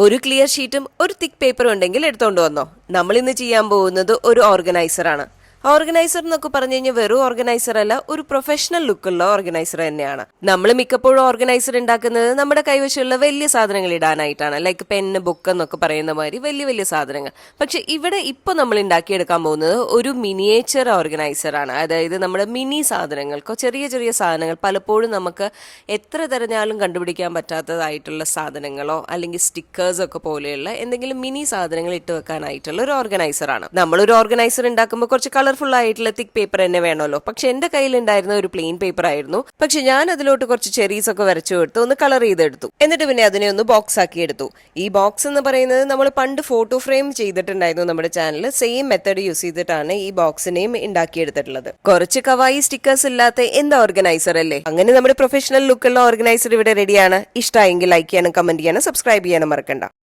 ഒരു ക്ലിയർ ഷീറ്റും ഒരു തിക്ക് പേപ്പറും ഉണ്ടെങ്കിൽ എടുത്തോണ്ട് വന്നോ. നമ്മൾ ഇന്ന് ചെയ്യാൻ പോകുന്നത് ഒരു ഓർഗനൈസർ ആണ്. ഓർഗനൈസർ എന്നൊക്കെ പറഞ്ഞു കഴിഞ്ഞാൽ വെറും ഓർഗനൈസർ അല്ല, ഒരു പ്രൊഫഷണൽ ലുക്കുള്ള ഓർഗനൈസർ തന്നെയാണ്. നമ്മൾ മിക്കപ്പോഴും ഓർഗനൈസർ ഉണ്ടാക്കുന്നത് നമ്മുടെ കൈവശമുള്ള വലിയ സാധനങ്ങൾ ഇടാനായിട്ടാണ്, ലൈക്ക് പെന്ന്, ബുക്ക് എന്നൊക്കെ പറയുന്ന മാതിരി വലിയ വലിയ സാധനങ്ങൾ. പക്ഷെ ഇവിടെ ഇപ്പൊ നമ്മൾ ഉണ്ടാക്കിയെടുക്കാൻ പോകുന്നത് ഒരു മിനിയേച്ചർ ഓർഗനൈസർ ആണ്. അതായത് നമ്മുടെ മിനി സാധനങ്ങൾക്കോ ചെറിയ ചെറിയ സാധനങ്ങൾ, പലപ്പോഴും നമുക്ക് എത്ര തെരഞ്ഞാലും കണ്ടുപിടിക്കാൻ പറ്റാത്തതായിട്ടുള്ള സാധനങ്ങളോ അല്ലെങ്കിൽ സ്റ്റിക്കേഴ്സ് ഒക്കെ പോലെയുള്ള എന്തെങ്കിലും മിനി സാധനങ്ങൾ ഇട്ട് വെക്കാനായിട്ടുള്ള ഒരു ഓർഗനൈസർ ആണ്. നമ്മളൊരു ഓർഗനൈസർ ഉണ്ടാക്കുമ്പോൾ കുറച്ച് കളർഫുൾ ആയിട്ടുള്ള തിക്ക് പേപ്പർ തന്നെ വേണമല്ലോ. പക്ഷെ എന്റെ കയ്യിൽ ഉണ്ടായിരുന്ന ഒരു പ്ലെയിൻ പേപ്പർ ആയിരുന്നു. പക്ഷെ ഞാൻ അതിലോട്ട് കുറച്ച് ചെറീസ് ഒക്കെ വരച്ചു കൊടുത്ത് ഒന്ന് കളർ ചെയ്തെടുത്തു. എന്നിട്ട് പിന്നെ അതിനെ ഒന്ന് ബോക്സ് ആക്കി എടുത്തു. ഈ ബോക്സ് എന്ന് പറയുന്നത് നമ്മൾ പണ്ട് ഫോട്ടോ ഫ്രെയിം ചെയ്തിട്ടുണ്ടായിരുന്നു നമ്മുടെ ചാനലിൽ. സെയിം മെത്തേഡ് യൂസ് ചെയ്തിട്ടാണ് ഈ ബോക്സിനെയും ഉണ്ടാക്കിയെടുത്തിട്ടുള്ളത്. കുറച്ച് കവായി സ്റ്റിക്കേഴ്സ് ഇല്ലാത്ത എന്താ ഓർഗനൈസർ അല്ലേ? അങ്ങനെ നമ്മുടെ പ്രൊഫഷണൽ ലുക്കുള്ള ഓർഗനൈസർ ഇവിടെ റെഡിയാണ്. ഇഷ്ടമായെങ്കിൽ ലൈക്ക് ചെയ്യാനും കമന്റ് ചെയ്യാനും സബ്സ്ക്രൈബ് ചെയ്യാനും മറക്കണ്ട.